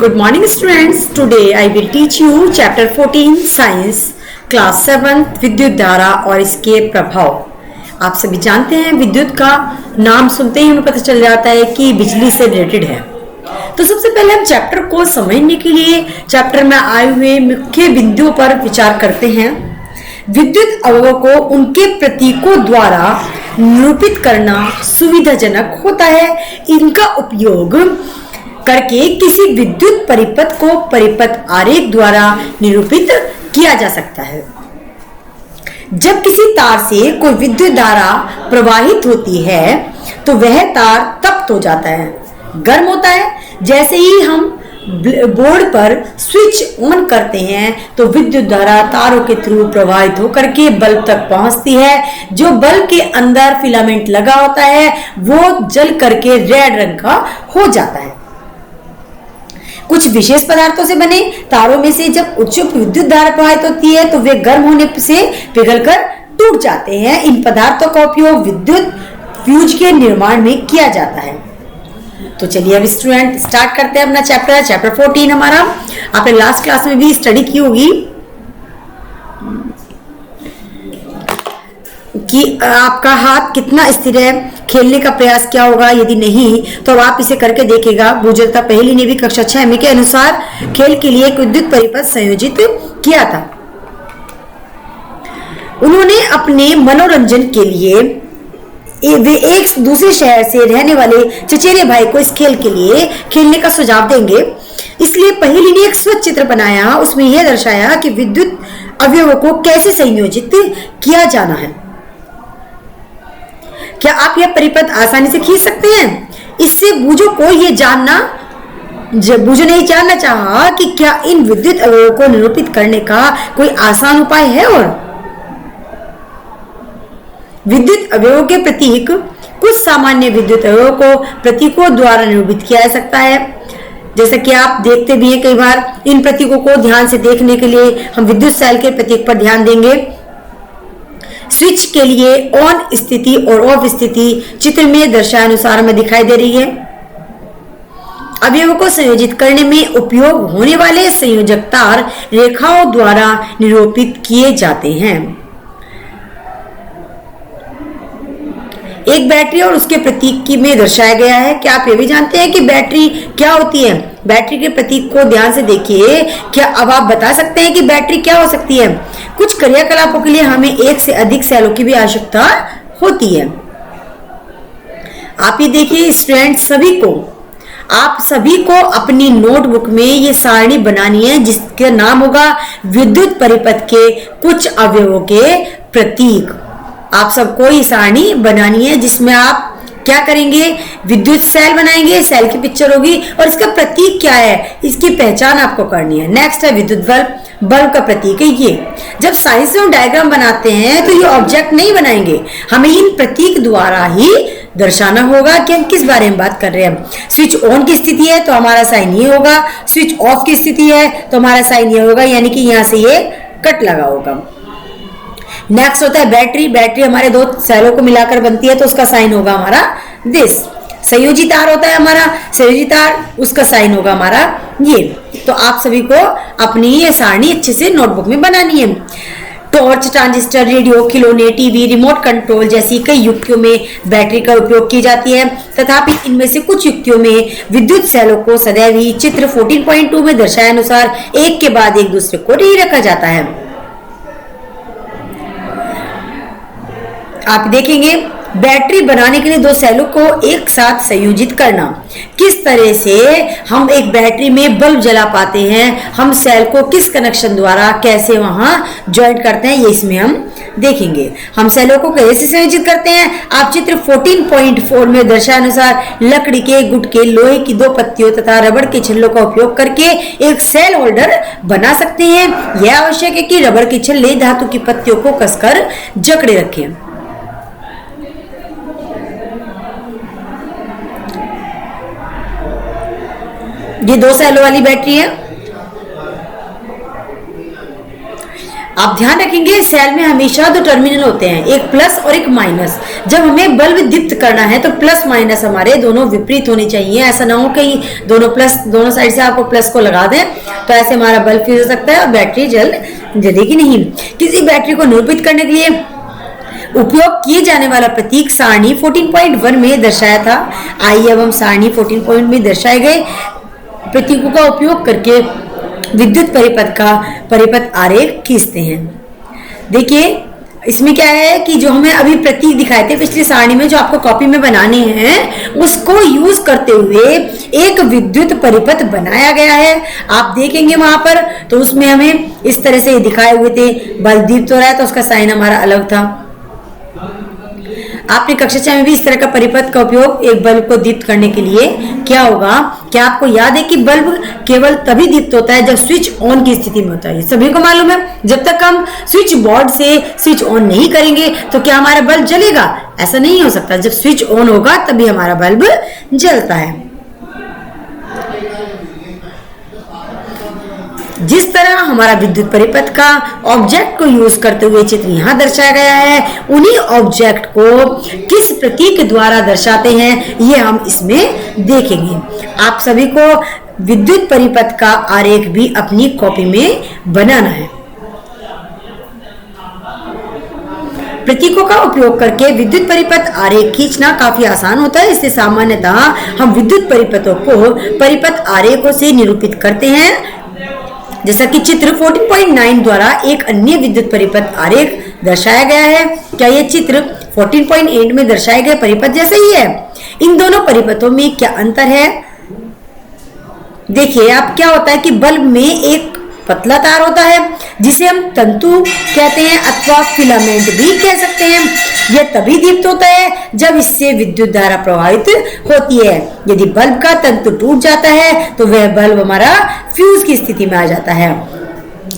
Good morning students. Today I will teach you chapter 14 Science class 7 विद्युत धारा और इसके प्रभाव। आप सभी जानते हैं विद्युत का नाम सुनते ही हमें पता चल जाता है कि बिजली से रिलेटेड है। तो सबसे पहले हम चैप्टर को समझने के लिए चैप्टर में आए हुए मुख्य बिंदुओं पर विचार करते हैं। विद्युत अवयवों को उनके प्रतीकों द्वारा निरूपित करना सुविधाजनक होता है। इनका उपयोग करके किसी विद्युत परिपथ को परिपथ आरेख द्वारा निरूपित किया जा सकता है। जब किसी तार से कोई विद्युत धारा प्रवाहित होती है तो वह तार तप्त हो जाता है, गर्म होता है। जैसे ही हम बोर्ड पर स्विच ऑन करते हैं तो विद्युत धारा तारों के थ्रू प्रवाहित होकर के बल्ब तक पहुंचती है। जो बल्ब के अंदर फिलामेंट लगा होता है वो जल करके रेड रंग का हो जाता है। कुछ विशेष पदार्थों से बने तारों में से जब उच्च विद्युत धारा प्रवाहित होती है तो वे गर्म होने से पिघलकर टूट जाते हैं। इन पदार्थों का उपयोग विद्युत फ्यूज के निर्माण में किया जाता है। तो चलिए अब स्टूडेंट स्टार्ट करते हैं अपना चैप्टर 14। हमारा आपने लास्ट क्लास में भी स्टडी की होगी कि आपका हाथ कितना स्थिर है, खेलने का प्रयास क्या होगा, यदि नहीं तो अब आप इसे करके देखेगा। भूजलता पहली ने भी कक्षा 6 में के अनुसार खेल के लिए एक विद्युत परिपथ संयोजित किया था। उन्होंने अपने मनोरंजन के लिए वे एक दूसरे शहर से रहने वाले चचेरे भाई को इस खेल के लिए खेलने का सुझाव देंगे। इसलिए पहेली ने एक स्वच्छ चित्र बनाया। उसमें यह दर्शाया कि विद्युत अवयवों को कैसे संयोजित किया जाना है। क्या आप यह परिपथ आसानी से खींच सकते हैं? इससे बूझो को यह जानना बूझो ने जानना चाहा कि क्या इन विद्युत अवयवों को निरूपित करने का कोई आसान उपाय है। और विद्युत अवयवों के प्रतीक कुछ सामान्य विद्युत अवयवों को प्रतीकों द्वारा निरूपित किया जा सकता है। जैसा कि आप देखते भी हैं कई बार। इन प्रतीकों को ध्यान से देखने के लिए हम विद्युत सेल के प्रतीक पर ध्यान देंगे। स्विच के लिए ऑन स्थिति और ऑफ स्थिति चित्र में दर्शाए अनुसार हमें दिखाई दे रही है। अवयवों को संयोजित करने में उपयोग होने वाले संयोजक तार रेखाओं द्वारा निरूपित किए जाते हैं। एक बैटरी और उसके प्रतीक की में दर्शाया गया है। क्या आप ये भी जानते हैं कि बैटरी क्या होती है? बैटरी के प्रतीक को ध्यान से देखिए। क्या अब आप बता सकते हैं कि बैटरी क्या हो सकती है? कुछ क्रियाकलापों के लिए हमें एक से अधिक सेलों की भी आवश्यकता होती है। आप ये देखिए स्टूडेंट, आप सभी को अपनी नोटबुक में ये सारणी बनानी है जिसका नाम होगा विद्युत परिपथ के कुछ अवयवों के प्रतीक। आप सबको ये सारणी बनानी है जिसमें आप क्या करेंगे, विद्युत सेल बनाएंगे, सेल की पिक्चर होगी और इसका प्रतीक क्या है इसकी पहचान आपको करनी है। नेक्स्ट है विद्युत बल्ब। बल्ब का प्रतीक है ये। जब साइंस में हम डायग्राम बनाते हैं तो ये ऑब्जेक्ट नहीं बनाएंगे, हमें इन प्रतीक द्वारा ही दर्शाना होगा कि हम किस बारे में बात कर रहे हैं। स्विच ऑन की स्थिति है तो हमारा साइन ये होगा, स्विच ऑफ की स्थिति है तो हमारा साइन ये होगा, यानी कि यहाँ से ये कट लगा होगा। नेक्स्ट होता है बैटरी। बैटरी हमारे दो सेलों को मिलाकर बनती है तो उसका साइन होगा हमारा दिस। संयोजी तार होता है हमारा, संयोजी तार, उसका साइन होगा हमारा ये। तो आप सभी को अपनी ये सारणी अच्छे से नोटबुक में बनानी है। टॉर्च, ट्रांजिस्टर, रेडियो, खिलौने, टीवी, रिमोट कंट्रोल जैसी कई युक्तियों में बैटरी का उपयोग की जाती है। तथापि इनमें से कुछ युक्तियों में विद्युत सेलों को सदैव ही चित्र 14.2 में दर्शाए अनुसार एक के बाद एक दूसरे को नहीं रखा जाता है। आप देखेंगे बैटरी बनाने के लिए दो सेलों को एक साथ संयोजित करना। किस तरह से हम एक बैटरी में बल्ब जला पाते हैं, हम सेल को किस कनेक्शन द्वारा कैसे वहां ज्वाइंट करते हैं, ये इसमें हम देखेंगे। हम सेलों को कैसे संयोजित करते हैं, आप चित्र 14.4 में दर्शाए अनुसार लकड़ी के गुटके, लोहे की दो पत्तियों तथा रबड़ के छल्लों का उपयोग करके एक सेल होल्डर बना सकते हैं। यह आवश्यक है कि रबड़ के छल्ले धातु की पत्तियों को कसकर जकड़े रखें। ये दो सेलों वाली बैटरी है। आप ध्यान रखेंगे सेल में हमेशा दो टर्मिनल होते हैं, एक प्लस और एक माइनस। जब हमें बल्ब दीप्त करना है तो प्लस माइनस हमारे दोनों विपरीत होने चाहिए। ऐसा ना हो कि दोनों साइड से आपको प्लस को लगा दें तो ऐसे हमारा बल्ब फ्यूज हो सकता है और बैटरी जलेगी नहीं। किसी बैटरी को निरूपित करने के लिए उपयोग किए जाने वाला प्रतीक सारणी 14.1 में दर्शाया था। आइए अब हम सारणी 14 में दर्शाए गए प्रतीकों का उपयोग करके विद्युत परिपथ आरेख खींचते हैं। देखिए इसमें क्या है कि जो हमें अभी प्रतीक दिखाए थे पिछली सारणी में, जो आपको कॉपी में बनाने हैं, उसको यूज करते हुए एक विद्युत परिपथ बनाया गया है। आप देखेंगे वहां पर तो उसमें हमें इस तरह से दिखाए हुए थे, बल्ब दीप्त हो रहा है तो उसका साइन हमारा अलग था। आपने कक्षा 6 में भी इस तरह का परिपथ का उपयोग एक बल्ब को दीप्त करने के लिए क्या होगा। क्या आपको याद है कि बल्ब केवल तभी दीप्त होता है जब स्विच ऑन की स्थिति में होता है, सभी को मालूम है। जब तक हम स्विच बोर्ड से स्विच ऑन नहीं करेंगे तो क्या हमारा बल्ब जलेगा? ऐसा नहीं हो सकता। जब स्विच ऑन होगा तभी हमारा बल्ब जलता है। जिस तरह हमारा विद्युत परिपथ का ऑब्जेक्ट को यूज करते हुए चित्र यहाँ दर्शाया गया है, उन्हीं ऑब्जेक्ट को किस प्रतीक द्वारा दर्शाते हैं ये हम इसमें देखेंगे। आप सभी को विद्युत परिपथ का आरेख भी अपनी कॉपी में बनाना है। प्रतीकों का उपयोग करके विद्युत परिपथ आरेख खींचना काफी आसान होता है। इससे सामान्यतः हम विद्युत परिपथों को परिपथ आरेखों से निरूपित करते हैं, जैसा कि चित्र 14.9 द्वारा एक अन्य विद्युत परिपथ आरेख दर्शाया गया है। क्या यह चित्र 14.8 में दर्शाए गए परिपथ जैसा ही है? इन दोनों परिपथों में क्या अंतर है? देखिए अब क्या होता है कि बल्ब में एक पतला तार होता है जिसे हम तंतु कहते हैं अथवा फिलामेंट भी कह सकते हैं। यह तभी दीप्त होता है जब इससे विद्युत धारा प्रवाहित होती है। यदि बल्ब का तंतु टूट जाता है तो वह बल्ब हमारा फ्यूज की स्थिति में आ जाता है।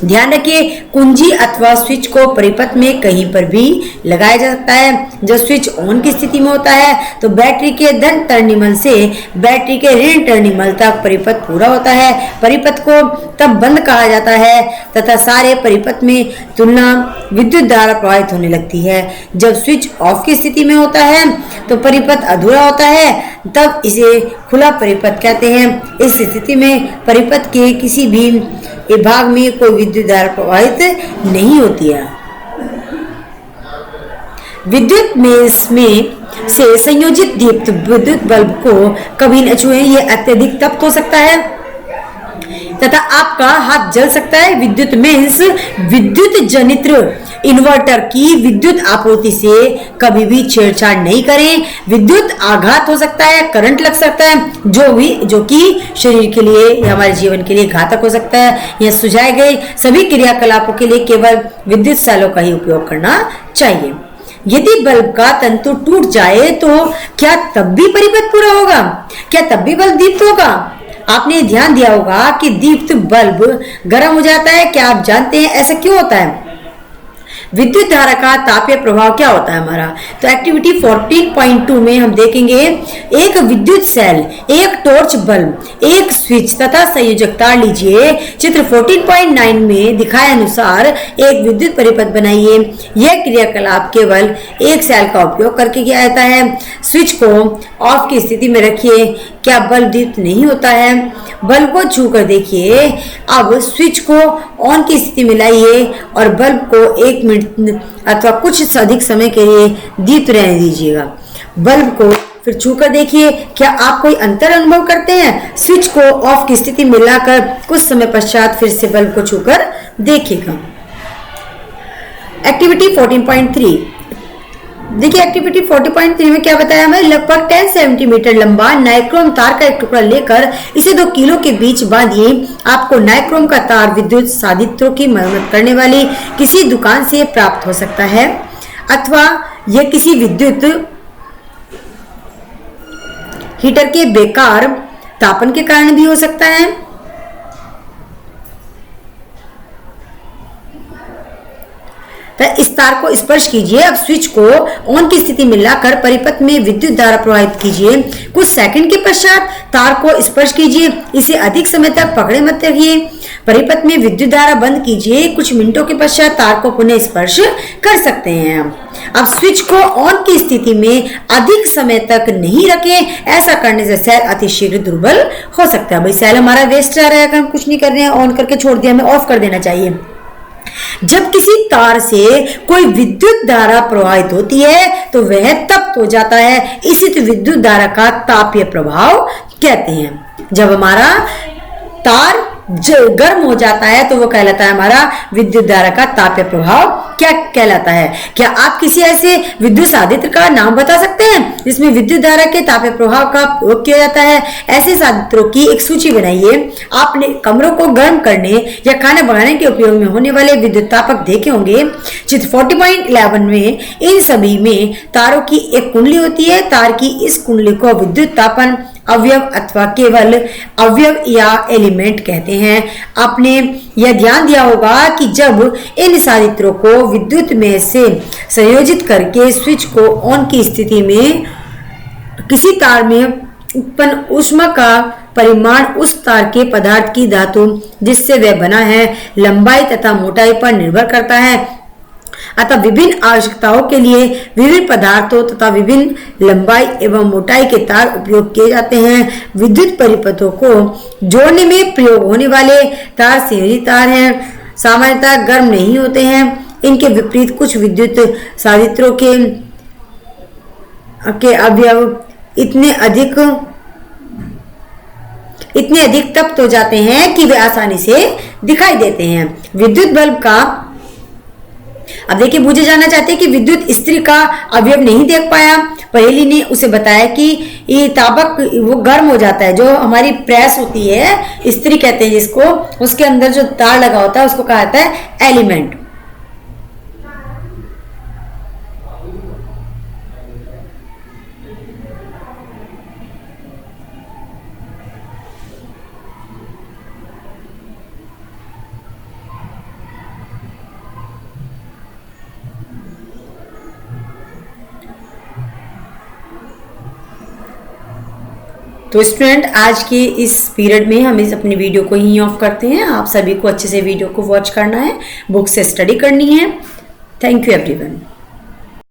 ध्यान रखिए कुंजी अथवा स्विच को परिपथ में कहीं पर भी लगाया जा सकता है। जब स्विच ऑन की स्थिति में होता है तो बैटरी के धन टर्मिनल से बैटरी के ऋण टर्मिनल तक परिपथ पूरा होता है। परिपथ को तब बंद कहा जाता है तथा सारे परिपथ में तुलना विद्युत धारा प्रवाहित होने लगती है। जब स्विच ऑफ की स्थिति में होता है तो परिपथ अधूरा होता है, तब इसे खुला परिपथ कहते हैं। इस स्थिति में परिपथ के किसी भी भाग में कोई विद्युत धारा प्रवाहित नहीं होती है। विद्युत मेष में से संयोजित दीप्त विद्युत बल्ब को कभी न छुएं, यह अत्यधिक तप्त हो सकता है तथा आपका हाथ जल सकता है। विद्युत मेष विद्युत जनित्र इन्वर्टर की विद्युत आपूर्ति से कभी भी छेड़छाड़ नहीं करें। विद्युत आघात हो सकता है, करंट लग सकता है जो कि शरीर के लिए या हमारे जीवन के लिए घातक हो सकता है। यह सुझाए गए सभी क्रियाकलापों के लिए केवल विद्युत सेलों का ही उपयोग करना चाहिए। यदि बल्ब का तंतु टूट जाए तो क्या तब भी परिपथ पूरा होगा? क्या तब भी बल्ब दीप्त होगा? आपने ध्यान दिया होगा कि दीप्त बल्ब गर्म हो जाता है। क्या आप जानते हैं ऐसा क्यों होता है? विद्युत धारा का तापीय प्रभाव क्या होता है हमारा? तो एक्टिविटी 14.2 में हम देखेंगे एक विद्युत सेल, एक टॉर्च बल्ब, एक स्विच तथा संयोजक तार लीजिए। चित्र 14.9 में दिखाए अनुसार एक विद्युत परिपथ बनाइए। यह क्रियाकलाप केवल एक सेल का उपयोग करके किया जाता है। स्विच को ऑफ की स्थिति में रखिए। क्या बल्ब दीप्त नहीं होता है? बल्ब को छू कर देखिए। अब स्विच को ऑन की स्थिति में लाइए और बल्ब को 1 मिनट अथवा कुछ अधिक समय के लिए दीप्त रहने दीजिएगा। बल्ब को फिर छू कर देखिए। क्या आप कोई अंतर अनुभव करते हैं? स्विच को ऑफ की स्थिति में लाकर कुछ समय पश्चात फिर से बल्ब को छूकर देखिएगा। एक्टिविटी 14.3 देखिए एक्टिविटी 40.3 में क्या बताया हमें? लगभग 10 सेंटीमीटर लंबा नाइक्रोम तार का एक टुकड़ा लेकर इसे 2 किलो के बीच बांधिए। आपको नाइक्रोम का तार विद्युत साधित्रों की मरम्मत करने वाली किसी दुकान से प्राप्त हो सकता है अथवा यह किसी विद्युत हीटर के बेकार तापन के कारण भी हो सकता है। तो इस तार को स्पर्श कीजिए। अब स्विच को ऑन की स्थिति में लाकर परिपथ में विद्युत धारा प्रवाहित कीजिए। कुछ सेकंड के पश्चात तार को स्पर्श कीजिए। इसे अधिक समय तक पकड़े मत रखिए। परिपथ में विद्युत धारा बंद कीजिए। कुछ मिनटों के पश्चात तार को पुनः स्पर्श कर सकते हैं। अब स्विच को ऑन की स्थिति में अधिक समय तक नहीं रखें। ऐसा करने से सेल अतिशीघ्र दुर्बल हो सकता है। भाई सेल हमारा वेस्ट जा रहा है, अगर हम कुछ नहीं कर रहे हैं, ऑन करके छोड़ दिया, हमें ऑफ कर देना चाहिए। जब किसी तार से कोई विद्युत धारा प्रवाहित होती है तो वह तप्त हो जाता है। इसी तो विद्युत धारा का तापीय प्रभाव कहते हैं। जब हमारा तार गर्म हो जाता है तो वो कहलाता है हमारा विद्युत धारा का तापीय प्रभाव क्या कहलाता है। क्या आप किसी ऐसे विद्युत साधित्र का नाम बता सकते हैं जिसमें विद्युत धारा के तापीय प्रभाव का प्रयोग किया जाता है? ऐसे साधित्रों की एक सूची बनाइए। आपने कमरों को गर्म करने या खाना बनाने के उपयोग में होने वाले विद्युत तापक देखे होंगे। चित्र 40.11 में इन सभी में तारों की एक कुंडली होती है। तार की इस कुंडली को विद्युत तापन अवयव अथवा केवल अवयव या एलिमेंट कहते हैं। आपने यह ध्यान दिया होगा कि जब इन साधित्रों को विद्युत में से संयोजित करके स्विच को ऑन की स्थिति में किसी तार में उत्पन्न ऊष्मा का परिमाण उस तार के पदार्थ की धातु जिससे वह बना है लंबाई तथा मोटाई पर निर्भर करता है। अतः विभिन्न आवश्यकताओं के लिए विभिन्न पदार्थों तथा विभिन्न लंबाई एवं मोटाई के तार उपयोग किए जाते हैं। विद्युत परिपथों को जोड़ने में प्रयोग होने वाले तार संयोजित तार हैं। सामान्यतः गर्म नहीं होते हैं। इनके विपरीत कुछ विद्युत साधित्रों के अवयव इतने अधिक तप्त हो जाते हैं कि वे आसानी से दिखाई देते हैं। विद्युत बल्ब का अब देखिए, पूछे जाना चाहते हैं कि विद्युत इस्त्री का अवयव नहीं देख पाया। पहेली ने उसे बताया कि ये ताबक वो गर्म हो जाता है। जो हमारी प्रेस होती है, इस्त्री कहते हैं जिसको, उसके अंदर जो तार लगा होता है उसको कहा जाता है एलिमेंट। तो स्टूडेंट, आज के इस पीरियड में हम इस अपनी वीडियो को यहीं ऑफ करते हैं। आप सभी को अच्छे से वीडियो को वॉच करना है, बुक से स्टडी करनी है। Thank you everyone.